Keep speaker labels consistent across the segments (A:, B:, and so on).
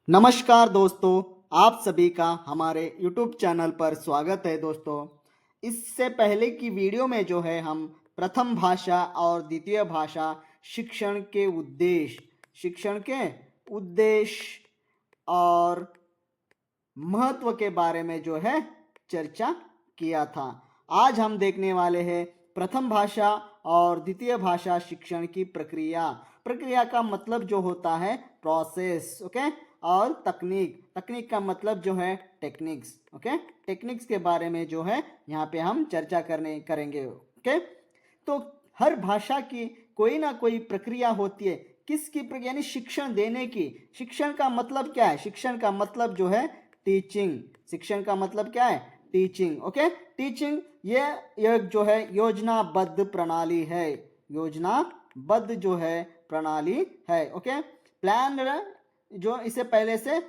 A: नमस्कार दोस्तों, आप सभी का हमारे YouTube चैनल पर स्वागत है। दोस्तों, इससे पहले की वीडियो में जो है हम प्रथम भाषा और द्वितीय भाषा शिक्षण के उद्देश्य और महत्व के बारे में जो है चर्चा किया था। आज हम देखने वाले हैं प्रथम भाषा और द्वितीय भाषा शिक्षण की प्रक्रिया का मतलब जो होता है प्रोसेस, ओके, और तकनीक का मतलब जो है टेक्निक्स, ओके। टेक्निक्स के बारे में जो है यहाँ पे हम चर्चा करेंगे, ओके। तो हर भाषा की कोई ना कोई प्रक्रिया होती है। किसकी प्रक्रिया? यानी शिक्षण देने की। शिक्षण का मतलब क्या है? शिक्षण का मतलब जो है टीचिंग। शिक्षण का मतलब क्या है? Teaching, okay. टीचिंग ये जो है योजनाबद्ध प्रणाली है। योजनाबद्ध जो है प्रणाली है, ओके। प्लान जो इसे पहले से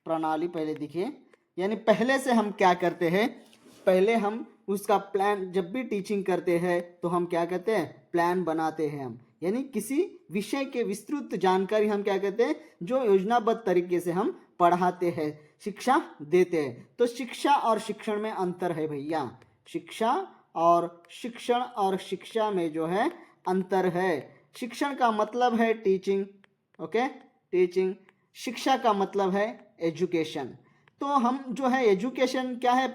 A: प्रणाली पहले दिखिए, यानी पहले से हम क्या करते हैं, पहले हम उसका प्लान, जब भी टीचिंग करते हैं तो हम क्या करते हैं, प्लान बनाते हैं हम, यानी किसी विषय के विस्तृत जानकारी हम क्या कहते हैं, जो योजनाबद्ध तरीके से हम पढ़ाते हैं, शिक्षा देते हैं। तो शिक्षा और शिक्षण में अंतर है भैया। शिक्षा और शिक्षा में जो है अंतर है। शिक्षण का मतलब है टीचिंग, ओके, टीचिंग। शिक्षा का मतलब है एजुकेशन। तो हम जो है एजुकेशन क्या है,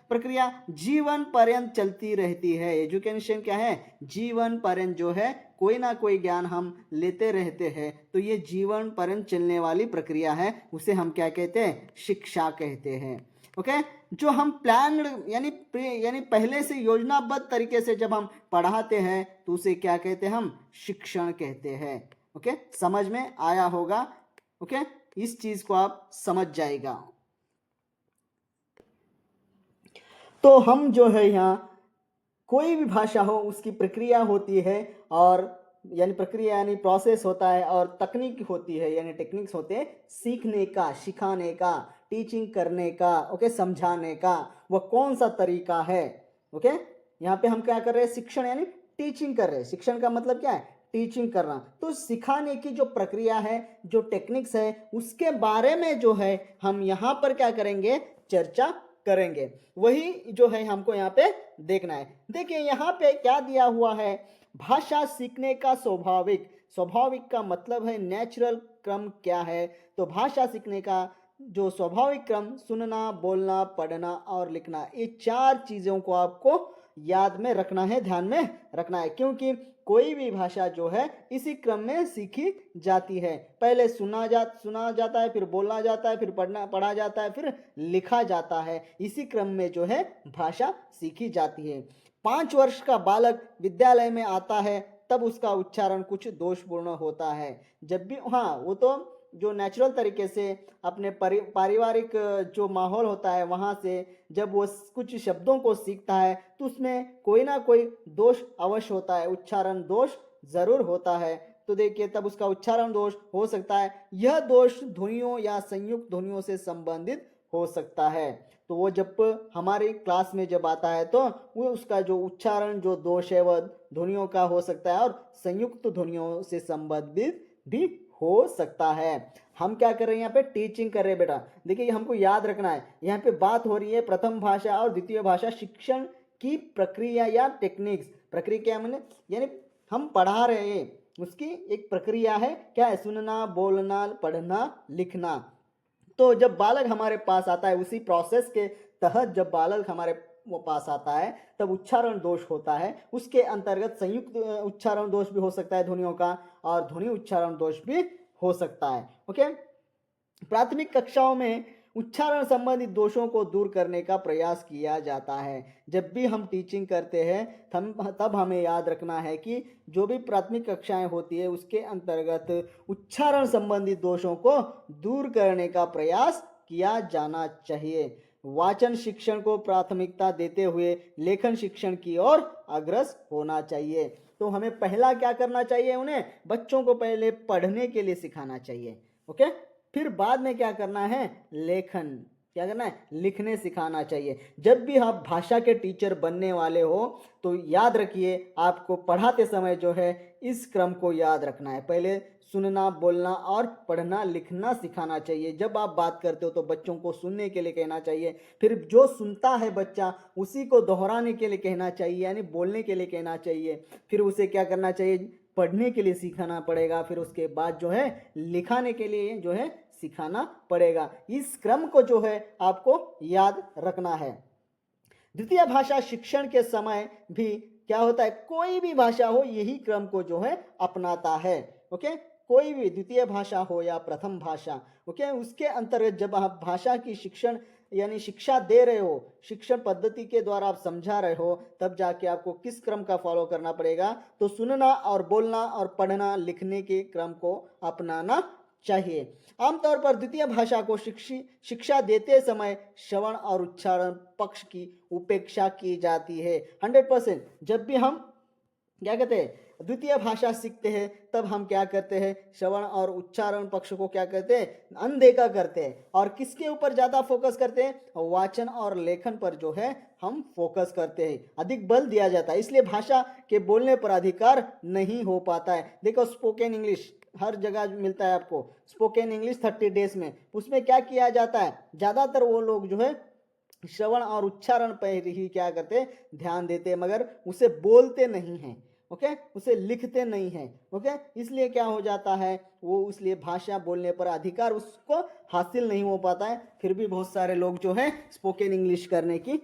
A: प्रक्रिया जीवन पर्यंत चलती रहती है। एजुकेशन क्या है? जीवन पर्यंत जो है कोई ना कोई ज्ञान हम लेते रहते हैं। तो ये जीवन पर्यंत चलने वाली प्रक्रिया है, उसे हम क्या कहते हैं? शिक्षा कहते हैं, ओके। जो हम प्लान यानी पहले से योजनाबद्ध तरीके से जब हम पढ़ाते हैं तो उसे क्या कहते हैं? हम शिक्षण कहते हैं, ओके। समझ में आया होगा, ओके। इस चीज को आप समझ जाएगा। तो हम जो है यहाँ कोई भी भाषा हो उसकी प्रक्रिया होती है, और यानी प्रक्रिया यानी प्रोसेस होता है, और तकनीक होती है यानी टेक्निक्स होते हैं सीखने का, सिखाने का, टीचिंग करने का, ओके, समझाने का। वह कौन सा तरीका है, ओके। यहाँ पे हम क्या कर रहे हैं? शिक्षण यानी टीचिंग कर रहे हैं। शिक्षण का मतलब क्या है? टीचिंग करना। तो सिखाने की जो प्रक्रिया है, जो टेक्निक्स है, उसके बारे में जो है हम यहाँ पर क्या करेंगे? चर्चा करेंगे। वही जो है हमको यहाँ पे देखना है। देखिए यहाँ पे क्या दिया हुआ है, भाषा सीखने का स्वाभाविक का मतलब है नेचुरल क्रम क्या है। तो भाषा सीखने का जो स्वाभाविक क्रम, सुनना, बोलना, पढ़ना और लिखना, ये चार चीजों को आपको याद में रखना है, ध्यान में रखना है, क्योंकि कोई भी भाषा जो है इसी क्रम में सीखी जाती है। पहले सुना जाता है, फिर बोलना जाता है, फिर पढ़ा जाता है, फिर लिखा जाता है। इसी क्रम में जो है भाषा सीखी जाती है। 5 वर्ष का बालक विद्यालय में आता है तब उसका उच्चारण कुछ दोषपूर्ण होता है। जब भी, हाँ, वो तो जो नेचुरल तरीके से अपने पारिवारिक जो माहौल होता है वहाँ से जब वो कुछ शब्दों को सीखता है तो उसमें कोई ना कोई दोष अवश्य होता है, उच्चारण दोष जरूर होता है। तो देखिए तब उसका उच्चारण दोष हो सकता है। यह दोष ध्वनियों या संयुक्त ध्वनियों से संबंधित हो सकता है। तो वो जब हमारी क्लास में जब आता है तो वो उसका जो उच्चारण जो दोष है वह ध्वनियों का हो सकता है, और संयुक्त ध्वनियों से संबंधित भी हो सकता है। हम क्या कर रहे हैं? यहाँ पे टीचिंग कर रहे हैं बेटा। देखिए हमको याद रखना है, यहाँ पे बात हो रही है प्रथम भाषा और द्वितीय भाषा शिक्षण की प्रक्रिया या टेक्निक्स। प्रक्रिया मैंने यानी हम पढ़ा रहे हैं, उसकी एक प्रक्रिया है। क्या है? सुनना, बोलना, पढ़ना, लिखना। तो जब बालक हमारे पास आता है, उसी प्रोसेस के तहत जब बालक हमारे वो पास आता है तब उच्चारण दोष होता है। उसके अंतर्गत संयुक्त उच्चारण दोष भी हो सकता है ध्वनियों का, और ध्वनि उच्चारण दोष भी हो सकता है, ओके। प्राथमिक कक्षाओं में उच्चारण संबंधित दोषों को दूर करने का प्रयास किया जाता है। जब भी हम टीचिंग करते हैं तब हमें याद रखना है कि जो भी प्राथमिक कक्षाएं होती है उसके अंतर्गत उच्चारण संबंधित दोषों को दूर करने का प्रयास किया जाना चाहिए। वाचन शिक्षण को प्राथमिकता देते हुए लेखन शिक्षण की ओर अग्रसर होना चाहिए। तो हमें पहला क्या करना चाहिए? उन्हें बच्चों को पहले पढ़ने के लिए सिखाना चाहिए, ओके। फिर बाद में क्या करना है? लेखन, क्या करना है? लिखने सिखाना चाहिए। जब भी आप भाषा के टीचर बनने वाले हो तो याद रखिए, आपको पढ़ाते समय जो है इस क्रम को याद रखना है। पहले सुनना, बोलना और पढ़ना लिखना सिखाना चाहिए। जब आप बात करते हो तो बच्चों को सुनने के लिए कहना चाहिए, फिर जो सुनता है बच्चा उसी को दोहराने के लिए कहना चाहिए, यानी बोलने के लिए कहना चाहिए। फिर उसे क्या करना चाहिए, पढ़ने के लिए सिखाना पड़ेगा, फिर उसके बाद जो है लिखाने के लिए जो है सिखाना पड़ेगा। इस क्रम को जो है आपको याद रखना है। द्वितीय भाषा शिक्षण के समय भी क्या होता है, कोई भी भाषा हो यही क्रम को जो है अपनाता है। ओके, कोई भी द्वितीय भाषा हो या प्रथम भाषा, ओके, उसके अंतर्गत जब आप भाषा की शिक्षण यानी शिक्षा दे रहे हो, शिक्षण पद्धति के द्वारा आप समझा रहे हो, तब जाके आपको किस क्रम का फॉलो करना पड़ेगा, तो सुनना और बोलना और पढ़ना लिखने के क्रम को अपनाना चाहिए। आमतौर पर द्वितीय भाषा को शिक्षा देते समय श्रवण और उच्चारण पक्ष की उपेक्षा की जाती है। 100% जब भी हम क्या कहते हैं द्वितीय भाषा सीखते हैं, तब हम क्या करते हैं, श्रवण और उच्चारण पक्ष को क्या करते हैं, अनदेखा करते हैं, और किसके ऊपर ज्यादा फोकस करते हैं, वाचन और लेखन पर जो है हम फोकस करते हैं, अधिक बल दिया जाता है। इसलिए भाषा के बोलने पर अधिकार नहीं हो पाता है। देखो स्पोकन इंग्लिश हर जगह मिलता है आपको, स्पोकन इंग्लिश 30 डेज में, उसमें क्या किया जाता है, ज्यादातर वो लोग जो है श्रवण और उच्चारण पर ही क्या करते हैं, ध्यान देते हैं, मगर उसे बोलते नहीं हैं। ओके, उसे लिखते नहीं हैं। ओके, इसलिए क्या हो जाता है, वो इसलिए भाषा बोलने पर अधिकार उसको हासिल नहीं हो पाता है। फिर भी बहुत सारे लोग जो है स्पोकन इंग्लिश करने की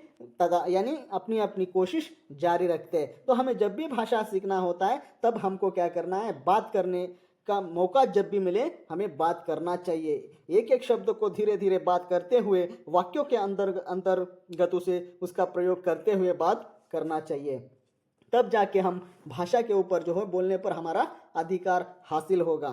A: यानी अपनी अपनी कोशिश जारी रखते हैं। तो हमें जब भी भाषा सीखना होता है तब हमको क्या करना है, बात करने का मौका जब भी मिले हमें बात करना चाहिए। एक एक शब्द को धीरे धीरे बात करते हुए, वाक्यों के अंतर्गत उसे उसका प्रयोग करते हुए बात करना चाहिए, तब जाके हम भाषा के ऊपर जो है बोलने पर हमारा अधिकार हासिल होगा।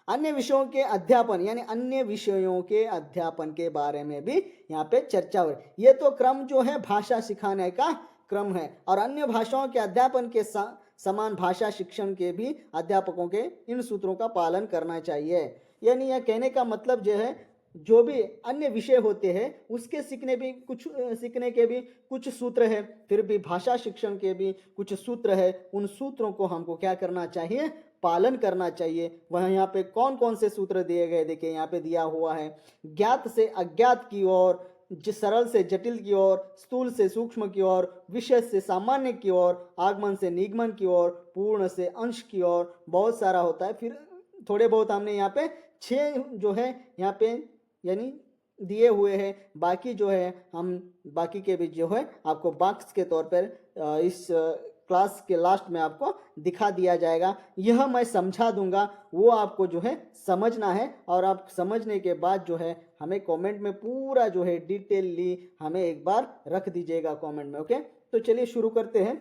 A: अन्य विषयों के अध्यापन यानी अन्य विषयों के अध्यापन के बारे में भी यहाँ पे चर्चा हो रही। ये तो क्रम जो है भाषा सिखाने का क्रम है, और अन्य भाषाओं के अध्यापन के समान भाषा शिक्षण के भी अध्यापकों के इन सूत्रों का पालन करना चाहिए। यानी यह कहने का मतलब जो है, जो भी अन्य विषय होते हैं उसके सीखने के भी कुछ सूत्र है, फिर भी भाषा शिक्षण के भी कुछ सूत्र है। उन सूत्रों को हमको क्या करना चाहिए, पालन करना चाहिए। वह यहाँ पे कौन कौन से सूत्र दिए गए, देखिए यहाँ पे दिया हुआ है, ज्ञात से अज्ञात की ओर, सरल से जटिल की ओर, स्थूल से सूक्ष्म की ओर, विशेष से सामान्य की ओर, आगमन से निगमन की ओर, पूर्ण से अंश की ओर, बहुत सारा होता है। फिर थोड़े बहुत हमने यहाँ पे 6 जो है यहाँ पे यानी दिए हुए हैं, बाकी जो है हम बाकी के भी जो है आपको बॉक्स के तौर पर इस क्लास के लास्ट में आपको दिखा दिया जाएगा। यह मैं समझा दूंगा, वो आपको जो है समझना है, और आप समझने के बाद जो है हमें कमेंट में पूरा जो है डिटेलली हमें एक बार रख दीजिएगा कमेंट में। ओके, तो चलिए शुरू करते हैं।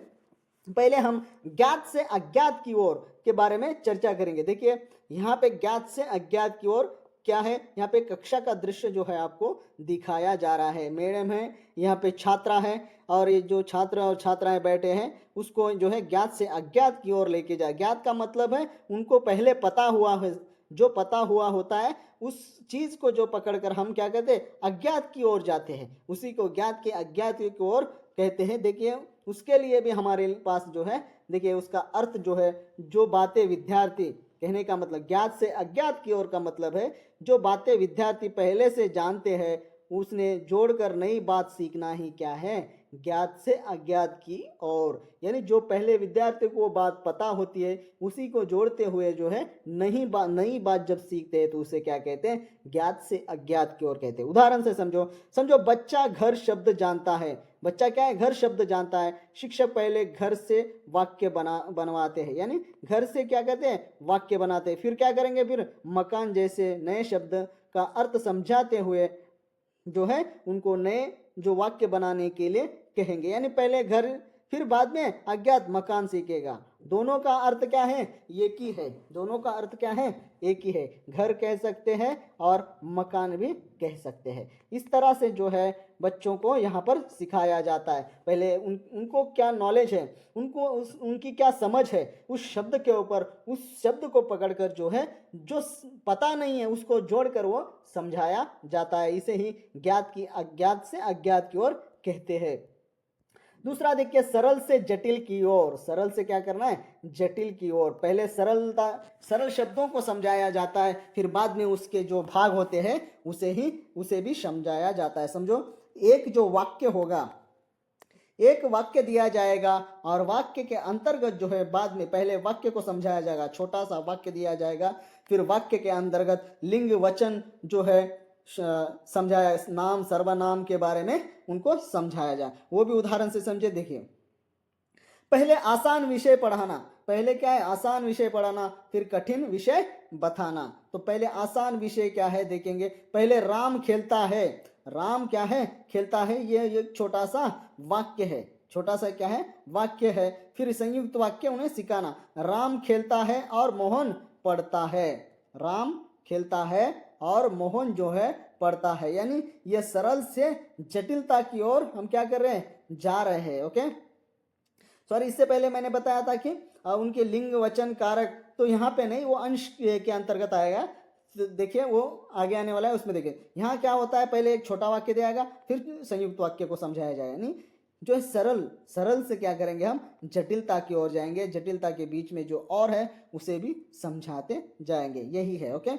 A: पहले हम ज्ञात से अज्ञात की ओर के बारे में चर्चा करेंगे। देखिए यहाँ पे ज्ञात से अज्ञात की ओर क्या है, यहाँ पे कक्षा का दृश्य जो है आपको दिखाया जा रहा है। मैडम है, यहाँ पे छात्रा है, और ये जो छात्र और छात्राएं बैठे हैं उसको जो है ज्ञात से अज्ञात की ओर लेके जाए। ज्ञात का मतलब है उनको पहले पता हुआ है, जो पता हुआ होता है उस चीज को जो पकड़कर हम क्या कहते हैं, अज्ञात की ओर जाते हैं, उसी को ज्ञात के अज्ञात की ओर कहते हैं। देखिए उसके लिए भी हमारे पास जो है, देखिए उसका अर्थ जो है, जो बातें विद्यार्थी, कहने का मतलब ज्ञात से अज्ञात की ओर का मतलब है जो बातें विद्यार्थी पहले से जानते हैं उसने जोड़कर नई बात सीखना ही क्या है, ज्ञात से अज्ञात की ओर। यानी जो पहले विद्यार्थी को वो बात पता होती है उसी को जोड़ते हुए जो है नई बात जब सीखते हैं तो उसे क्या कहते हैं, ज्ञात से अज्ञात की ओर कहते हैं। उदाहरण से समझो बच्चा घर शब्द जानता है। बच्चा क्या है, घर शब्द जानता है। शिक्षक पहले घर से वाक्य बनवाते हैं, यानी घर से क्या कहते हैं, वाक्य बनाते हैं। फिर क्या करेंगे, फिर मकान जैसे नए शब्द का अर्थ समझाते हुए जो है उनको नए जो वाक्य बनाने के लिए कहेंगे। यानी पहले घर, फिर बाद में अज्ञात मकान सीखेगा। दोनों का अर्थ क्या है, एक ही है। दोनों का अर्थ क्या है, एक ही है। घर कह सकते हैं और मकान भी कह सकते हैं। इस तरह से जो है बच्चों को यहाँ पर सिखाया जाता है। पहले उनको क्या नॉलेज है, उनको उनकी क्या समझ है उस शब्द के ऊपर, उस शब्द को पकड़कर जो है जो पता नहीं है उसको जोड़कर वो समझाया जाता है। इसे ही ज्ञात की अज्ञात से अज्ञात की ओर कहते हैं। दूसरा देखिए सरल से जटिल की ओर, सरल से क्या करना है, जटिल की ओर। पहले सरल शब्दों को समझाया जाता है, फिर बाद में उसके जो भाग होते हैं उसे भी समझाया जाता है। समझो, एक जो वाक्य होगा, एक वाक्य दिया जाएगा और वाक्य के अंतर्गत जो है बाद में पहले वाक्य को समझाया जाएगा, छोटा सा वाक्य दिया जाएगा, फिर वाक्य के अंतर्गत लिंग वचन जो है समझाया, नाम सर्वनाम के बारे में उनको समझाया जाए। वो भी उदाहरण से समझे। देखिए, पहले आसान विषय पढ़ाना, पहले क्या है, आसान विषय पढ़ाना, फिर कठिन विषय बताना। तो पहले आसान विषय क्या है देखेंगे। पहले राम खेलता है, राम क्या है, खेलता है, ये एक छोटा सा वाक्य है, छोटा सा क्या है, वाक्य है। फिर संयुक्त वाक्य उन्हें सिखाना, राम खेलता है और मोहन पढ़ता है, राम खेलता है और मोहन जो है पढ़ता है। यानी ये सरल से जटिलता की ओर हम क्या कर रहे हैं, जा रहे हैं। ओके, सॉरी, इससे पहले मैंने बताया था कि उनके लिंग वचन कारक, तो यहाँ पे नहीं, वो अंश के अंतर्गत आएगा। तो देखिए वो आगे आने वाला है, उसमें देखिए यहाँ क्या होता है, पहले एक छोटा वाक्य दिया जाएगा, फिर संयुक्त वाक्य को समझाया जाएगा। नहीं, जो है सरल से क्या करेंगे, हम जटिलता की ओर जाएंगे, जटिलता के बीच में जो और है उसे भी समझाते जाएंगे, यही है। ओके,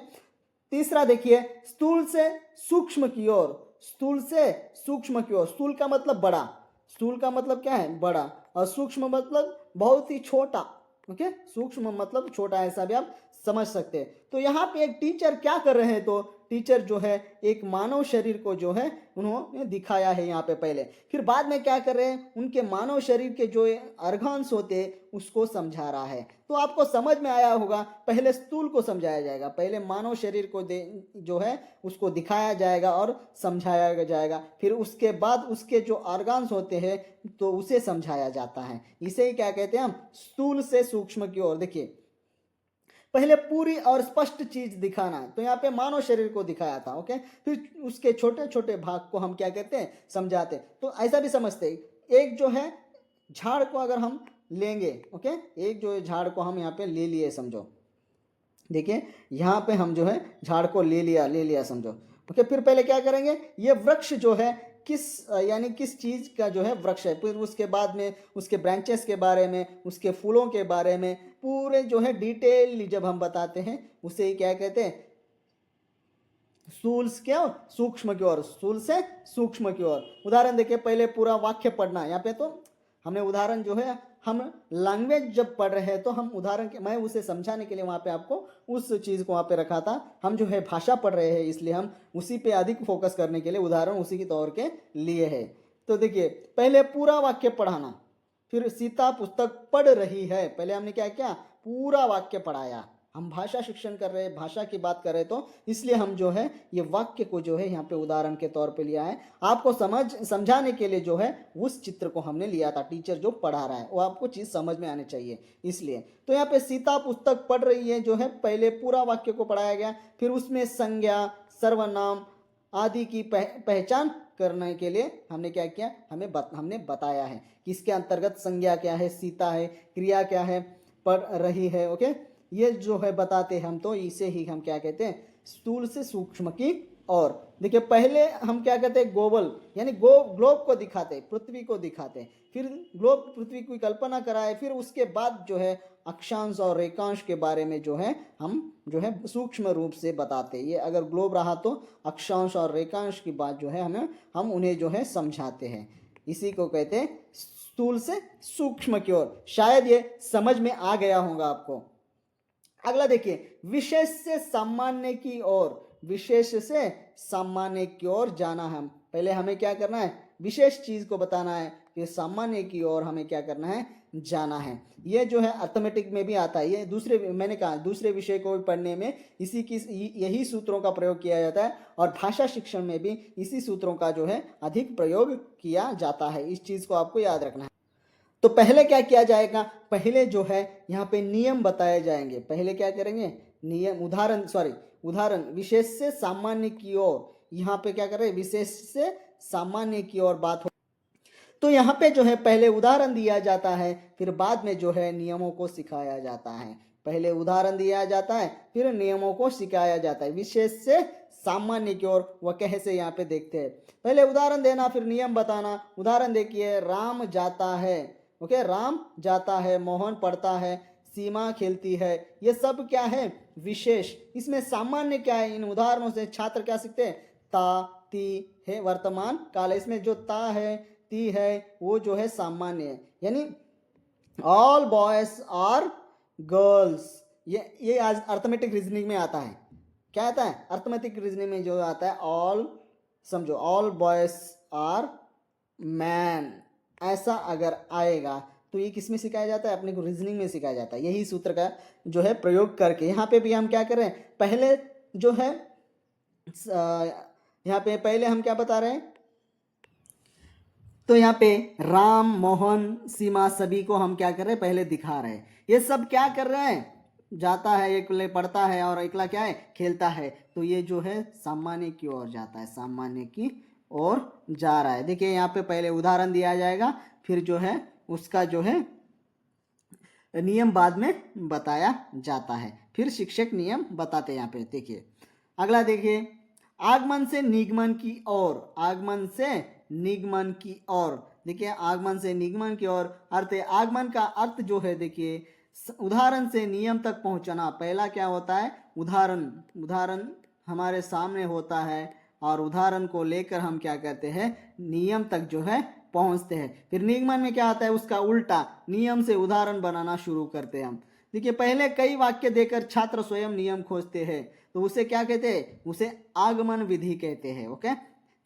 A: तीसरा देखिए, स्थूल से सूक्ष्म की ओर, स्थूल से सूक्ष्म की ओर। स्थूल का मतलब बड़ा, स्थूल का मतलब क्या है, बड़ा, और सूक्ष्म मतलब बहुत ही छोटा। ओके, सूक्ष्म मतलब छोटा, ऐसा भी आप समझ सकते हैं। तो यहाँ पे एक टीचर क्या कर रहे हैं, तो टीचर जो है एक मानव शरीर को जो है उन्होंने दिखाया है यहाँ पे पहले, फिर बाद में क्या कर रहे हैं, उनके मानव शरीर के जो अर्गान्स होते उसको समझा रहा है। तो आपको समझ में आया होगा, पहले स्थूल को समझाया जाएगा, पहले मानव शरीर को जो है उसको दिखाया जाएगा और समझाया जाएगा, फिर उसके बाद उसके जो ऑर्गन्स होते हैं तो उसे समझाया जाता है। इसे ही क्या कहते हैं हम, स्थूल से सूक्ष्म की ओर। देखिए, पहले पूरी और स्पष्ट चीज दिखाना, तो यहाँ पे मानव शरीर को दिखाया था। ओके, फिर उसके छोटे छोटे भाग को हम क्या कहते हैं, समझाते। तो ऐसा भी समझते, एक जो है झाड़ को अगर हम लेंगे, ओके, एक जो है झाड़ को हम यहाँ पे ले लिए, समझो, देखिए यहाँ पे हम जो है झाड़ को ले लिया समझो। ओके, फिर पहले क्या करेंगे, ये वृक्ष जो है किस यानी किस चीज का जो है वृक्ष है, फिर उसके बाद में उसके ब्रांचेस के बारे में, उसके फूलों के बारे में पूरे जो है डिटेल जब हम बताते हैं उसे क्या कहते हैं, स्थूल क्या, सूक्ष्म की ओर, स्थूल से सूक्ष्म की ओर। उदाहरण देखिए, पहले पूरा वाक्य पढ़ना, यहाँ पे तो हमने उदाहरण जो है, हम लैंग्वेज जब पढ़ रहे हैं तो हम उदाहरण के, मैं उसे समझाने के लिए वहाँ पे आपको उस चीज़ को वहाँ पे रखा था। हम जो है भाषा पढ़ रहे हैं, इसलिए हम उसी पे अधिक फोकस करने के लिए उदाहरण उसी के तौर के लिए है। तो देखिए, पहले पूरा वाक्य पढ़ाना, फिर सीता पुस्तक पढ़ रही है, पहले हमने क्या किया, पूरा वाक्य पढ़ाया। हम भाषा शिक्षण कर रहे हैं, भाषा की बात कर रहे हैं, तो इसलिए हम जो है ये वाक्य को जो है यहाँ पे उदाहरण के तौर पे लिया है। आपको समझाने के लिए जो है उस चित्र को हमने लिया था, टीचर जो पढ़ा रहा है वो आपको चीज़ समझ में आनी चाहिए इसलिए। तो यहाँ पे सीता पुस्तक पढ़ रही है जो है, पहले पूरा वाक्य को पढ़ाया गया, फिर उसमें संज्ञा, सर्वनाम आदि की पहचान करने के लिए हमने क्या किया, हमने बताया है कि इसके अंतर्गत संज्ञा क्या है, सीता है, क्रिया क्या है, पढ़ रही है। ओके, ये जो है बताते हम, तो इसे ही हम क्या कहते हैं, स्थूल से सूक्ष्म की ओर। देखिए, पहले हम क्या कहते हैं, ग्लोबल यानी ग्लोब को दिखाते, पृथ्वी को दिखाते, फिर ग्लोब पृथ्वी की कल्पना कराए, फिर उसके बाद जो है अक्षांश और रेखांश के बारे में जो है हम जो है सूक्ष्म रूप से बताते। ये अगर ग्लोब रहा तो अक्षांश और रेखांश की बात जो है हम उन्हें जो है समझाते हैं। इसी को कहते हैं स्थूल से सूक्ष्म की ओर। शायद ये समझ में आ गया होगा आपको। अगला देखिए, विशेष से सामान्य की ओर, विशेष से सामान्य की ओर जाना। हम पहले हमें क्या करना है, विशेष चीज को बताना है, फिर सामान्य की ओर हमें क्या करना है, जाना है। ये जो है अर्थमेटिक में भी आता है, ये दूसरे, मैंने कहा दूसरे विषय को भी पढ़ने में यही सूत्रों का प्रयोग किया जाता है, और भाषा शिक्षण में भी इसी सूत्रों का जो है अधिक प्रयोग किया जाता है। इस चीज को आपको याद रखना है। तो पहले क्या किया जाएगा, पहले जो है यहाँ पे नियम बताए जाएंगे। पहले क्या करेंगे, नियम, उदाहरण विशेष से सामान्य की ओर, यहाँ पे क्या कर रहे हैं, विशेष से सामान्य की ओर बात हो। तो यहाँ पे जो है पहले उदाहरण दिया जाता है, फिर बाद में जो है नियमों को सिखाया जाता है। पहले उदाहरण दिया जाता है, फिर नियमों को सिखाया जाता है। विशेष से सामान्य की ओर वह कैसे यहाँ पे देखते हैं। पहले उदाहरण देना, फिर नियम बताना। उदाहरण देखिए, राम जाता है, ओके, राम जाता है, मोहन पढ़ता है, सीमा खेलती है। ये सब क्या है, विशेष। इसमें सामान्य क्या है, इन उदाहरणों से छात्र क्या सीखते हैं, ता ती है वर्तमान काल। इसमें जो ता है ती है वो जो है सामान्य है, यानी ऑल बॉयज आर गर्ल्स। ये आज अर्थमेटिक रीजनिंग में आता है। क्या आता है, अर्थमेटिक रीजनिंग में जो आता है ऑल, समझो ऑल बॉयज आर मैन, ऐसा अगर आएगा तो ये किस में सिखाया जाता है, अपने को रीजनिंग में सिखाया जाता है। यही सूत्र का जो है प्रयोग करके यहाँ पे भी हम क्या कर रहे हैं, पहले जो है यहाँ पे पहले हम क्या बता रहे हैं, तो यहाँ पे राम मोहन सीमा सभी को हम क्या कर रहे हैं, पहले दिखा रहे हैं। ये सब क्या कर रहे हैं, जाता है, एक पढ़ता है और एकला क्या है, खेलता है। तो ये जो है सामान्य की ओर जाता है, सामान्य की ओर जा रहा है। देखिए यहाँ पे पहले उदाहरण दिया जाएगा, फिर जो है उसका जो है नियम बाद में बताया जाता है। फिर शिक्षक नियम बताते हैं यहाँ पे। देखिए अगला, देखिए आगमन से निगमन की ओर, आगमन से निगमन की ओर। देखिए आगमन से निगमन की ओर अर्थ है, आगमन का अर्थ जो है, देखिए उदाहरण से नियम तक पहुंचना। पहला क्या होता है, उदाहरण, उदाहरण हमारे सामने होता है और उदाहरण को लेकर हम क्या करते हैं, नियम तक जो है पहुंचते हैं। फिर निगमन में क्या आता है, उसका उल्टा, नियम से उदाहरण बनाना शुरू करते हैं हम। देखिए पहले कई वाक्य देकर छात्र स्वयं नियम खोजते हैं, तो उसे क्या कहते हैं, उसे आगमन विधि कहते हैं, ओके।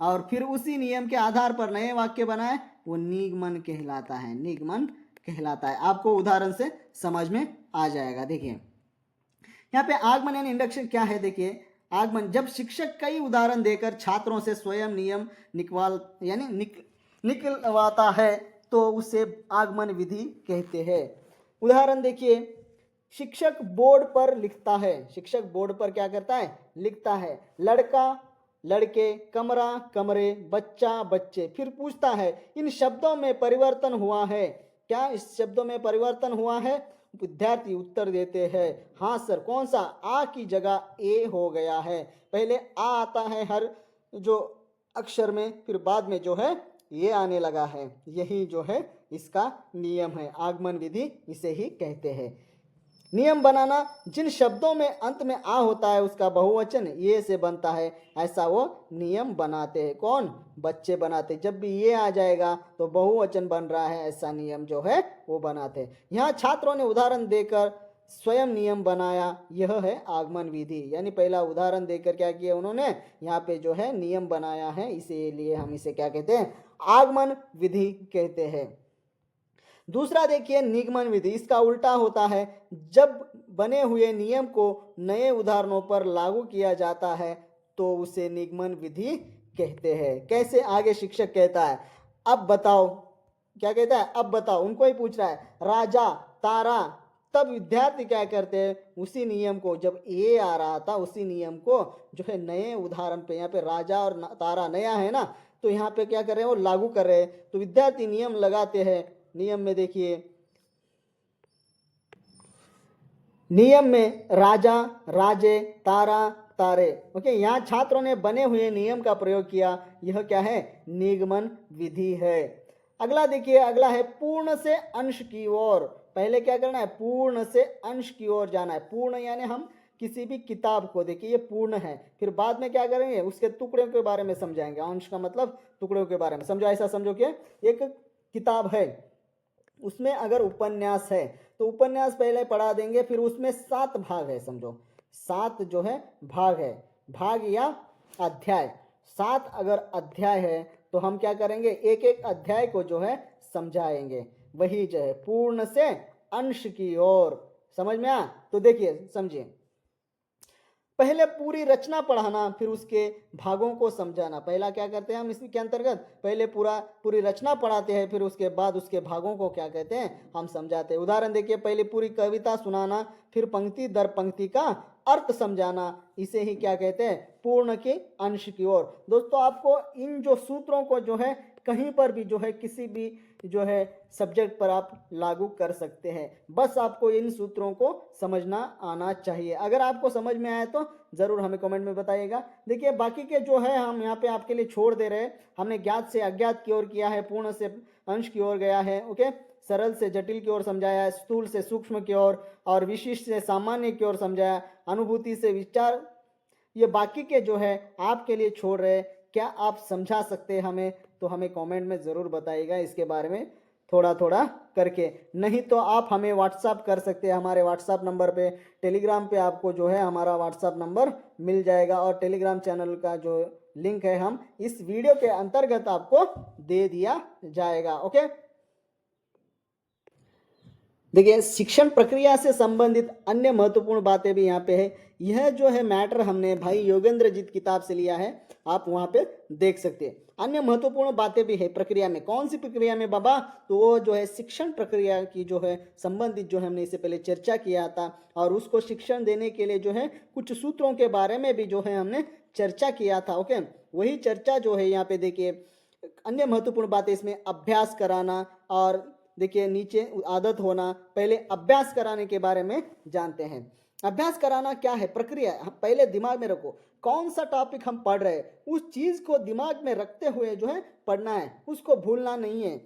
A: और फिर उसी नियम के आधार पर नए वाक्य बनाए, वो निगमन कहलाता है, निगमन कहलाता है। आपको उदाहरण से समझ में आ जाएगा। देखिए यहाँ पे आगमन यानी इंडक्शन क्या है, देखिए आगमन जब शिक्षक कई उदाहरण देकर छात्रों से स्वयं नियम निकलवाता है तो उसे आगमन विधि कहते हैं। उदाहरण देखिए, शिक्षक बोर्ड पर लिखता है, शिक्षक बोर्ड पर क्या करता है, लिखता है। लड़का लड़के, कमरा कमरे, बच्चा बच्चे। फिर पूछता है इन शब्दों में परिवर्तन हुआ है क्या, इस शब्दों में परिवर्तन हुआ है। विद्यार्थी उत्तर देते हैं हाँ सर। कौन सा, आ की जगह ए हो गया है। पहले आ आता है हर जो अक्षर में, फिर बाद में जो है ये आने लगा है। यही जो है इसका नियम है, आगमन विधि इसे ही कहते हैं। नियम बनाना, जिन शब्दों में अंत में आ होता है उसका बहुवचन ये से बनता है, ऐसा वो नियम बनाते हैं। कौन, बच्चे बनाते। जब भी ये आ जाएगा तो बहुवचन बन रहा है, ऐसा नियम जो है वो बनाते हैं। यहाँ छात्रों ने उदाहरण देकर स्वयं नियम बनाया, यह है आगमन विधि। यानी पहला उदाहरण देकर क्या किया उन्होंने, यहाँ पे जो है नियम बनाया है, इसीलिए हम इसे क्या कहते हैं, आगमन विधि कहते हैं। दूसरा देखिए निगमन विधि, इसका उल्टा होता है। जब बने हुए नियम को नए उदाहरणों पर लागू किया जाता है तो उसे निगमन विधि कहते हैं। कैसे, आगे शिक्षक कहता है अब बताओ, क्या कहता है, अब बताओ, उनको ही पूछ रहा है, राजा तारा। तब विद्यार्थी क्या करते हैं, उसी नियम को, जब ए आ रहा था उसी नियम को जो है नए उदाहरण पे, यहाँ पे राजा और तारा नया है ना, तो यहाँ पे क्या कर रहे हैं, वो लागू कर रहे हैं। तो विद्यार्थी नियम लगाते हैं। नियम में देखिए, नियम में राजा राजे तारा तारे, ओके। यहाँ छात्रों ने बने हुए नियम का प्रयोग किया, यह क्या है, निगमन विधि है। अगला देखिए, अगला है पूर्ण से अंश की ओर। पहले क्या करना है, पूर्ण से अंश की ओर जाना है। पूर्ण यानी हम किसी भी किताब को, देखिए ये पूर्ण है, फिर बाद में क्या करेंगे, उसके टुकड़ों के बारे में समझाएंगे। अंश का मतलब टुकड़ों के बारे में समझो। ऐसा समझो कि एक किताब है, उसमें अगर उपन्यास है तो उपन्यास पहले पढ़ा देंगे, फिर उसमें 7 भाग है, समझो 7 जो है भाग है, भाग या अध्याय। 7 अगर अध्याय है तो हम क्या करेंगे, एक एक अध्याय को जो है समझाएंगे। वही जो है पूर्ण से अंश की ओर। समझ में आ, तो देखिए समझिए, पहले पूरी रचना पढ़ाना, फिर उसके भागों को समझाना। पहला क्या करते हैं हम इसके अंतर्गत, पहले पूरी रचना पढ़ाते हैं, फिर उसके बाद उसके भागों को क्या कहते हैं, हम समझाते हैं। उदाहरण देखिए, पहले पूरी कविता सुनाना, फिर पंक्ति दर पंक्ति का अर्थ समझाना, इसे ही क्या कहते हैं, पूर्ण के अंश की ओर। दोस्तों आपको इन जो सूत्रों को जो है कहीं पर भी जो है किसी भी जो है सब्जेक्ट पर आप लागू कर सकते हैं। बस आपको इन सूत्रों को समझना आना चाहिए। अगर आपको समझ में आए तो ज़रूर हमें कमेंट में बताइएगा। देखिए बाकी के जो है हम यहाँ पे आपके लिए छोड़ दे रहे हैं। हमने ज्ञात से अज्ञात की ओर किया है, पूर्ण से अंश की ओर गया है, ओके, सरल से जटिल की ओर समझाया है, स्थूल से सूक्ष्म की ओर और विशिष्ट से सामान्य की ओर समझाया, अनुभूति से विचार। ये बाकी के जो है आपके लिए छोड़ रहे। क्या आप समझा सकते हैं हमें? तो हमें कमेंट में ज़रूर बताइएगा इसके बारे में थोड़ा थोड़ा करके। नहीं तो आप हमें व्हाट्सअप कर सकते हैं हमारे व्हाट्सअप नंबर पे। टेलीग्राम पे आपको जो है हमारा व्हाट्सअप नंबर मिल जाएगा और टेलीग्राम चैनल का जो लिंक है हम इस वीडियो के अंतर्गत आपको दे दिया जाएगा, ओके। देखिए शिक्षण प्रक्रिया से संबंधित अन्य महत्वपूर्ण बातें भी यहाँ पे है। यह जो है मैटर हमने भाई योगेंद्र जीत किताब से लिया है, आप वहाँ पे देख सकते हैं। अन्य महत्वपूर्ण बातें भी है प्रक्रिया में। कौन सी प्रक्रिया में बाबा? तो वो जो है शिक्षण प्रक्रिया की जो है संबंधित जो हमने इससे पहले चर्चा किया था और उसको शिक्षण देने के लिए जो है कुछ सूत्रों के बारे में भी जो है हमने चर्चा किया था, ओके। वही चर्चा जो है यहाँ पे देखिए अन्य महत्वपूर्ण बातें इसमें अभ्यास कराना और देखिए नीचे आदत होना। पहले अभ्यास कराने के बारे में जानते हैं। अभ्यास कराना क्या है? प्रक्रिया। पहले दिमाग में रखो कौन सा टॉपिक हम पढ़ रहे हैं, उस चीज को दिमाग में रखते हुए जो है पढ़ना है, उसको भूलना नहीं है।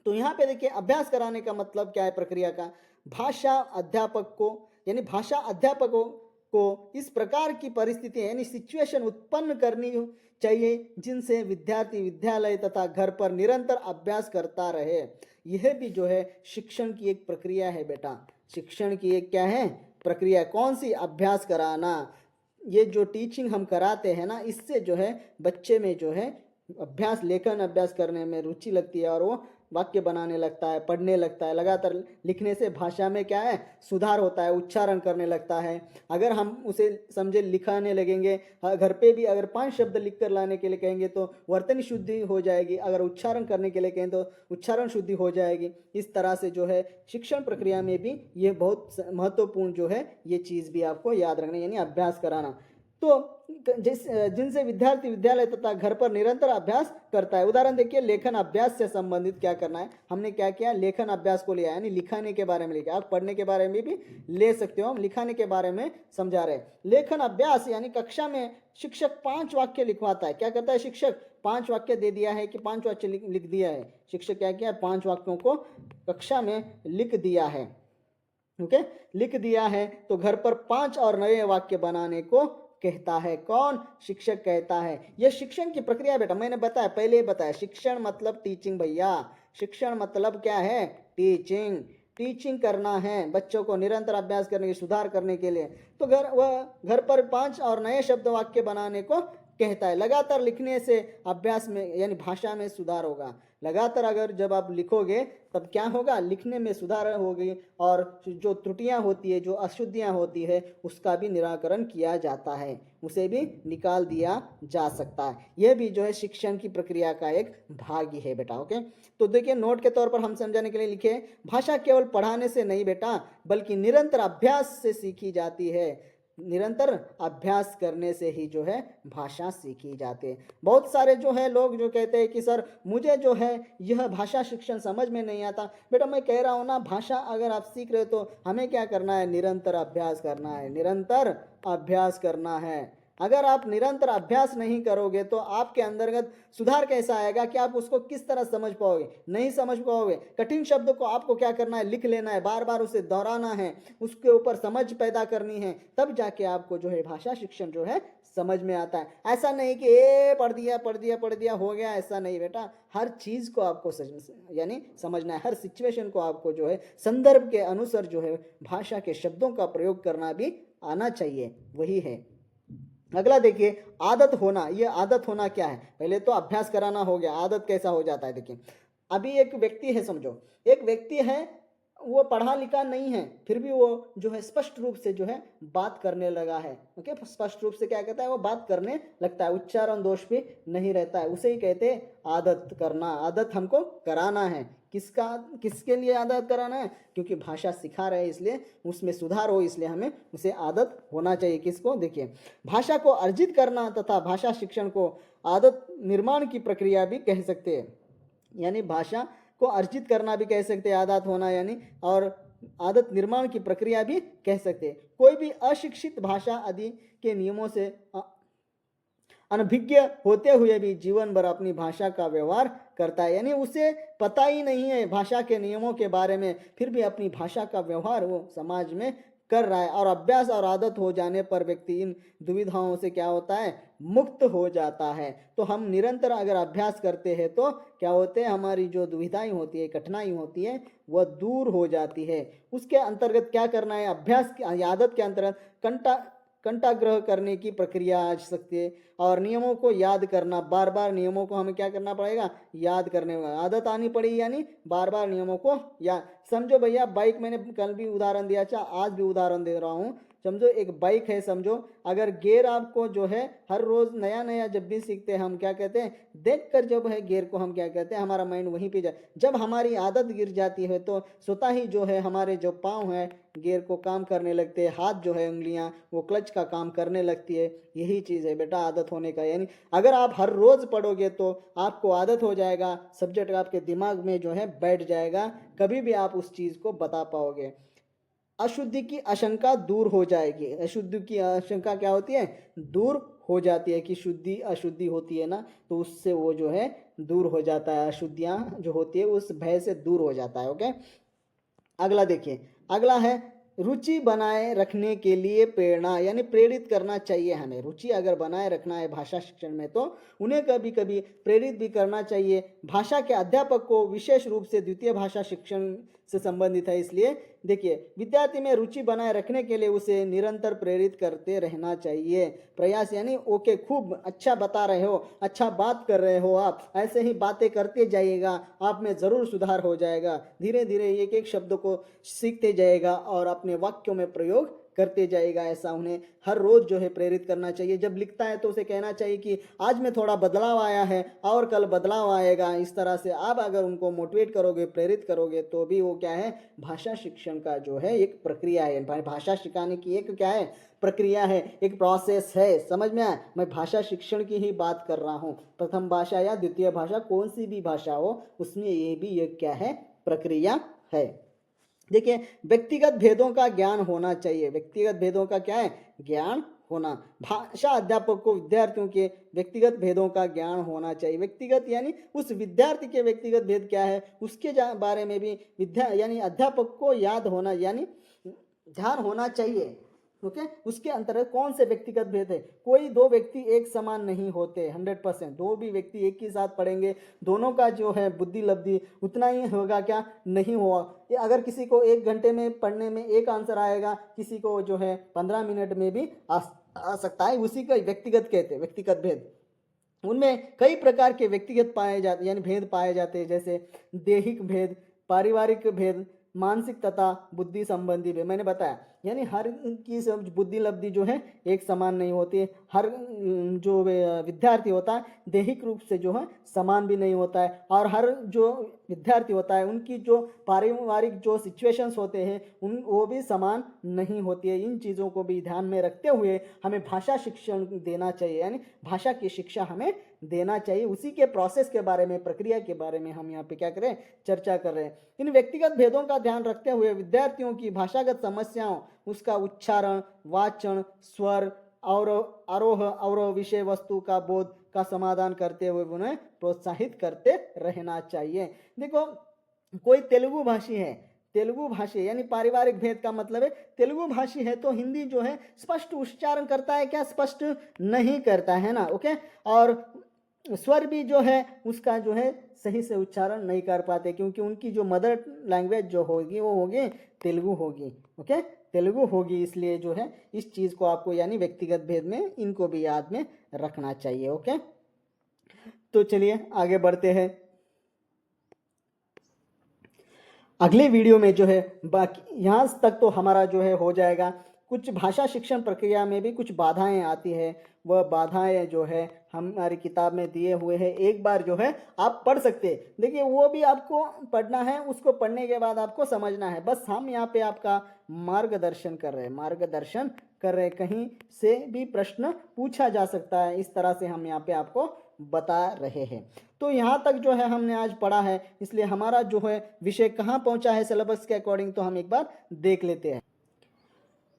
A: तो यहाँ पे देखिए अभ्यास कराने का मतलब क्या है प्रक्रिया का? भाषा अध्यापक को यानी भाषा अध्यापकों को इस प्रकार की परिस्थिति यानी सिचुएशन उत्पन्न करनी चाहिए जिनसे विद्यार्थी विद्यालय तथा घर पर निरंतर अभ्यास करता रहे। यह भी जो है शिक्षण की एक प्रक्रिया है बेटा। शिक्षण की एक क्या है? प्रक्रिया। कौन सी? अभ्यास कराना। ये जो टीचिंग हम कराते हैं ना, इससे जो है बच्चे में जो है अभ्यास लेखन अभ्यास करने में रुचि लगती है और वो वाक्य बनाने लगता है, पढ़ने लगता है। लगातार लिखने से भाषा में क्या है? सुधार होता है, उच्चारण करने लगता है। अगर हम उसे समझे लिखाने लगेंगे, घर पे भी अगर 5 शब्द लिख कर लाने के लिए कहेंगे तो वर्तनी शुद्धि हो जाएगी। अगर उच्चारण करने के लिए कहें तो उच्चारण शुद्धि हो जाएगी। इस तरह से जो है शिक्षण प्रक्रिया में भी ये बहुत महत्वपूर्ण जो है ये चीज़ भी आपको याद रखना यानी अभ्यास कराना। तो जिनसे विद्यार्थी विद्यालय तथा घर पर निरंतर अभ्यास करता है। उदाहरण देखिए लेखन अभ्यास से संबंधित क्या करना है। हमने क्या किया? लेखन अभ्यास को लिया यानी लिखाने के बारे में लिखा। आप पढ़ने के बारे में भी ले सकते हो, हम लिखाने के बारे में समझा रहे हैं। लेखन अभ्यास यानी कक्षा में शिक्षक 5 वाक्य लिखवाता है। क्या करता है शिक्षक? 5 वाक्य दे दिया है कि 5 वाक्य लिख दिया है। शिक्षक क्या किया? 5 वाक्यों को कक्षा में लिख दिया है, ओके, लिख दिया है। तो घर पर 5 और नए वाक्य बनाने को कहता है। कौन? शिक्षक कहता है। यह शिक्षण की प्रक्रिया बेटा। मैंने बताया, पहले ही बताया, शिक्षण मतलब टीचिंग भैया। शिक्षण मतलब क्या है? टीचिंग। टीचिंग करना है बच्चों को निरंतर अभ्यास करने के, सुधार करने के लिए। तो घर पर 5 और नए शब्द वाक्य बनाने को कहता है। लगातार लिखने से अभ्यास में यानी भाषा में सुधार होगा। लगातार अगर जब आप लिखोगे तब क्या होगा? लिखने में सुधार होगी और जो त्रुटियां होती है, जो अशुद्धियां होती है, उसका भी निराकरण किया जाता है, उसे भी निकाल दिया जा सकता है। यह भी जो है शिक्षण की प्रक्रिया का एक भाग ही है बेटा, ओके। तो देखिए नोट के तौर पर हम समझाने के लिए लिखे, भाषा केवल पढ़ाने से नहीं बेटा बल्कि निरंतर अभ्यास से सीखी जाती है। निरंतर अभ्यास करने से ही जो है भाषा सीखी जाती है। बहुत सारे जो है लोग जो कहते हैं कि सर मुझे जो है यह भाषा शिक्षण समझ में नहीं आता। बेटा मैं कह रहा हूँ ना, भाषा अगर आप सीख रहे हो तो हमें क्या करना है? निरंतर अभ्यास करना है, निरंतर अभ्यास करना है। अगर आप निरंतर अभ्यास नहीं करोगे तो आपके अंतर्गत सुधार कैसा आएगा कि आप उसको किस तरह समझ पाओगे? नहीं समझ पाओगे। कठिन शब्द को आपको क्या करना है? लिख लेना है, बार बार उसे दोहराना है, उसके ऊपर समझ पैदा करनी है, तब जाके आपको जो है भाषा शिक्षण जो है समझ में आता है। ऐसा नहीं कि पढ़ दिया हो गया, ऐसा नहीं बेटा। हर चीज को आपको यानी समझना है। हर सिचुएशन को आपको जो है संदर्भ के अनुसार जो है भाषा के शब्दों का प्रयोग करना भी आना चाहिए, वही है। अगला देखिए आदत होना। ये आदत होना क्या है? पहले तो अभ्यास कराना हो गया, आदत कैसा हो जाता है देखिए। अभी एक व्यक्ति है, समझो एक व्यक्ति है, वो पढ़ा लिखा नहीं है, फिर भी वो जो है स्पष्ट रूप से जो है बात करने लगा है, ओके। स्पष्ट रूप से क्या कहता है? वो बात करने लगता है, उच्चारण दोष भी नहीं रहता है, उसे ही कहते हैं आदत करना। आदत हमको कराना है। किसके लिए आदत कराना है? क्योंकि भाषा सिखा रहे हैं इसलिए उसमें सुधार हो, इसलिए हमें उसे आदत होना चाहिए। किसको? देखिए भाषा को अर्जित करना तथा भाषा शिक्षण को आदत निर्माण की प्रक्रिया भी कह सकते हैं। यानी भाषा को अर्जित करना भी कह सकते हैं, आदत होना यानी, और आदत निर्माण की प्रक्रिया भी कह सकते हैं। कोई भी अशिक्षित भाषा आदि के नियमों से अनभिज्ञ होते हुए भी जीवन भर अपनी भाषा का व्यवहार करता है, यानी उसे पता ही नहीं है भाषा के नियमों के बारे में, फिर भी अपनी भाषा का व्यवहार वो समाज में कर रहा है। और अभ्यास और आदत हो जाने पर व्यक्ति इन दुविधाओं से क्या होता है, मुक्त हो जाता है। तो हम निरंतर अगर अभ्यास करते हैं तो क्या होते हैं, हमारी जो दुविधाएं होती है, कठिनाई होती है, वह दूर हो जाती है। उसके अंतर्गत क्या करना है, अभ्यास की आदत के अंतर्गत कंठाग्रह करने की प्रक्रिया आ सकती है, और नियमों को याद करना, बार बार नियमों को हमें क्या करना पड़ेगा, याद करने में आदत आनी पड़ेगी, यानी बार बार नियमों को याद। समझो भैया बाइक, मैंने कल भी उदाहरण दिया था, आज भी उदाहरण दे रहा हूँ। समझो एक बाइक है, समझो अगर गियर आपको जो है हर रोज नया नया जब भी सीखते हैं हम क्या कहते हैं, देख कर जब है गियर को हम क्या कहते हैं, हमारा माइंड वहीं पे जाए। जब हमारी आदत गिर जाती है तो स्वतः ही जो है हमारे जो पाँव है गियर को काम करने लगते हैं, हाथ जो है उंगलियां वो क्लच का काम करने लगती है। यही चीज़ है बेटा आदत होने का, यानी अगर आप हर रोज पढ़ोगे तो आपको आदत हो जाएगा, सब्जेक्ट आपके दिमाग में जो है बैठ जाएगा, कभी भी आप उस चीज़ को बता पाओगे। अशुद्धि की आशंका दूर हो जाएगी। अशुद्धि की आशंका क्या होती है, दूर हो जाती है, कि शुद्धि अशुद्धि होती है ना, तो उससे वो जो है दूर हो जाता है, अशुद्धियाँ जो होती है उस भय से दूर हो जाता है। ओके, अगला देखिए, अगला है रुचि बनाए रखने के लिए प्रेरणा, यानी प्रेरित करना चाहिए हमें। रुचि अगर बनाए रखना है भाषा शिक्षण में तो उन्हें कभी कभी प्रेरित भी करना चाहिए। भाषा के अध्यापक को विशेष रूप से द्वितीय भाषा शिक्षण से संबंधित है, इसलिए देखिए विद्यार्थी में रुचि बनाए रखने के लिए उसे निरंतर प्रेरित करते रहना चाहिए। प्रयास यानी ओके खूब अच्छा बता रहे हो, अच्छा बात कर रहे हो, आप ऐसे ही बातें करते जाइएगा, आप में ज़रूर सुधार हो जाएगा। धीरे धीरे एक एक शब्द को सीखते जाएगा और अपने वाक्यों में प्रयोग करते जाएगा। ऐसा उन्हें हर रोज जो है प्रेरित करना चाहिए। जब लिखता है तो उसे कहना चाहिए कि आज में थोड़ा बदलाव आया है और कल बदलाव आएगा। इस तरह से आप अगर उनको मोटिवेट करोगे, प्रेरित करोगे, तो भी वो क्या है, भाषा शिक्षण का जो है एक प्रक्रिया है। भाषा सिखाने की एक क्या है, प्रक्रिया है, एक प्रोसेस है। समझ में आया, मैं भाषा शिक्षण की ही बात कर रहा हूँ। प्रथम भाषा या द्वितीय भाषा कौन सी भी भाषा हो, उसमें ये भी एक क्या है, प्रक्रिया है। देखिए व्यक्तिगत भेदों का ज्ञान होना चाहिए। व्यक्तिगत भेदों का क्या है, ज्ञान होना। भाषा अध्यापक को विद्यार्थियों के व्यक्तिगत भेदों का ज्ञान होना चाहिए। व्यक्तिगत यानी उस विद्यार्थी के व्यक्तिगत भेद क्या है उसके बारे में भी यानी अध्यापक को याद होना, यानी ध्यान होना चाहिए। ओके, उसके अंतर्गत कौन से व्यक्तिगत भेद है। कोई दो व्यक्ति एक समान नहीं होते 100%। दो भी व्यक्ति एक ही साथ पढ़ेंगे, दोनों का जो है बुद्धि लब्धि उतना ही होगा क्या, नहीं होगा। ये अगर किसी को 1 घंटे में पढ़ने में एक आंसर आएगा, किसी को जो है 15 मिनट में भी आ सकता है। उसी का व्यक्तिगत कहते हैं, व्यक्तिगत भेद। उनमें कई प्रकार के व्यक्तिगत पाए जाते यानी भेद पाए जाते हैं, जैसे दैहिक भेद, पारिवारिक भेद, मानसिक तथा बुद्धि संबंधी भेद। मैंने बताया यानी हर की सब बुद्धि लब्धि जो है एक समान नहीं होती है। हर जो विद्यार्थी होता है दैहिक रूप से जो है समान भी नहीं होता है, और हर जो विद्यार्थी होता है उनकी जो पारिवारिक जो सिचुएशंस होते हैं वो भी समान नहीं होती है। इन चीज़ों को भी ध्यान में रखते हुए हमें भाषा शिक्षण देना चाहिए, यानी भाषा की शिक्षा हमें देना चाहिए। उसी के प्रोसेस के बारे में, प्रक्रिया के बारे में हम यहाँ पे क्या करें, चर्चा कर रहे हैं। इन व्यक्तिगत भेदों का ध्यान रखते हुए विद्यार्थियों की भाषागत समस्याओं, उसका उच्चारण, वाचन, स्वर और आरोह अवरोह विषय वस्तु का बोध का समाधान करते हुए उन्हें प्रोत्साहित करते रहना चाहिए। देखो कोई तेलुगु भाषी है, तेलुगु भाषी यानी पारिवारिक भेद का मतलब है तेलुगु भाषी है तो हिंदी जो है स्पष्ट उच्चारण करता है क्या, स्पष्ट नहीं करता है ना। ओके, और स्वर भी जो है उसका जो है सही से उच्चारण नहीं कर पाते, क्योंकि उनकी जो मदर लैंग्वेज जो होगी वो होगी तेलुगु होगी। ओके, तेलुगु होगी, इसलिए जो है इस चीज़ को आपको यानी व्यक्तिगत भेद में इनको भी याद में रखना चाहिए। ओके, तो चलिए आगे बढ़ते हैं। अगले वीडियो में जो है बाकी यहाँ तक तो हमारा जो है हो जाएगा। कुछ भाषा शिक्षण प्रक्रिया में भी कुछ बाधाएं आती है। वह बाधाएं जो है हमारी किताब में दिए हुए हैं, एक बार जो है आप पढ़ सकते हैं। देखिए वो भी आपको पढ़ना है, उसको पढ़ने के बाद आपको समझना है। बस हम यहाँ पे आपका मार्गदर्शन कर रहे हैं, मार्गदर्शन कर रहे हैं। कहीं से भी प्रश्न पूछा जा सकता है, इस तरह से हम यहाँ पे आपको बता रहे हैं। तो यहाँ तक जो है हमने आज पढ़ा है, इसलिए हमारा जो है विषय कहाँ पहुँचा है सिलेबस के अकॉर्डिंग, तो हम एक बार देख लेते हैं।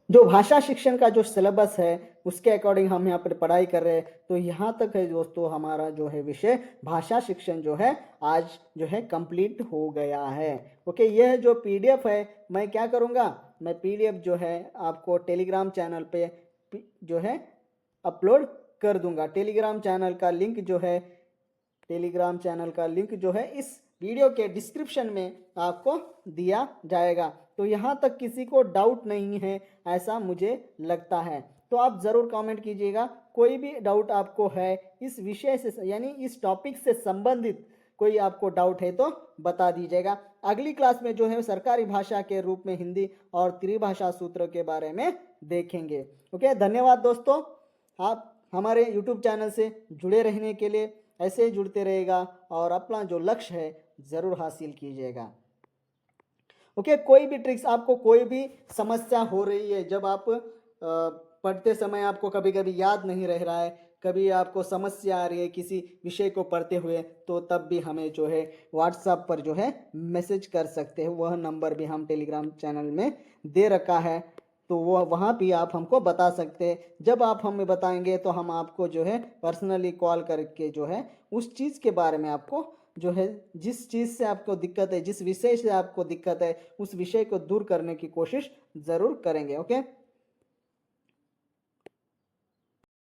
A: जो भाषा शिक्षण का जो सिलेबस है उसके अकॉर्डिंग हम यहाँ पर पढ़ाई कर रहे हैं। तो यहाँ तक है दोस्तों हमारा जो है विषय भाषा शिक्षण जो है आज जो है कंप्लीट हो गया है। ओके, यह जो पीडीएफ है मैं क्या करूँगा, मैं पीडीएफ जो है आपको टेलीग्राम चैनल पे जो है अपलोड कर दूंगा। टेलीग्राम चैनल का लिंक जो है, टेलीग्राम चैनल का लिंक जो है इस वीडियो के डिस्क्रिप्शन में आपको दिया जाएगा। तो यहाँ तक किसी को डाउट नहीं है ऐसा मुझे लगता है, तो आप ज़रूर कमेंट कीजिएगा। कोई भी डाउट आपको है इस विषय से यानी इस टॉपिक से संबंधित कोई आपको डाउट है तो बता दीजिएगा। अगली क्लास में जो है सरकारी भाषा के रूप में हिंदी और त्रिभाषा सूत्र के बारे में देखेंगे। ओके, धन्यवाद दोस्तों। आप हमारे यूट्यूब चैनल से जुड़े रहने के लिए ऐसे ही जुड़ते रहेगा और अपना जो लक्ष्य है ज़रूर हासिल कीजिएगा। ओके, कोई भी ट्रिक्स, आपको कोई भी समस्या हो रही है, जब आप पढ़ते समय आपको कभी कभी याद नहीं रह रहा है, कभी आपको समस्या आ रही है किसी विषय को पढ़ते हुए, तो तब भी हमें जो है व्हाट्सएप पर जो है मैसेज कर सकते हैं। वह नंबर भी हम टेलीग्राम चैनल में दे रखा है, तो वो वहाँ भी आप हमको बता सकते हैं। जब आप हमें बताएंगे तो हम आपको जो है पर्सनली कॉल करके जो है उस चीज़ के बारे में आपको जो है, जिस चीज़ से आपको दिक्कत है, जिस विषय से आपको दिक्कत है, उस विषय को दूर करने की कोशिश ज़रूर करेंगे। ओके।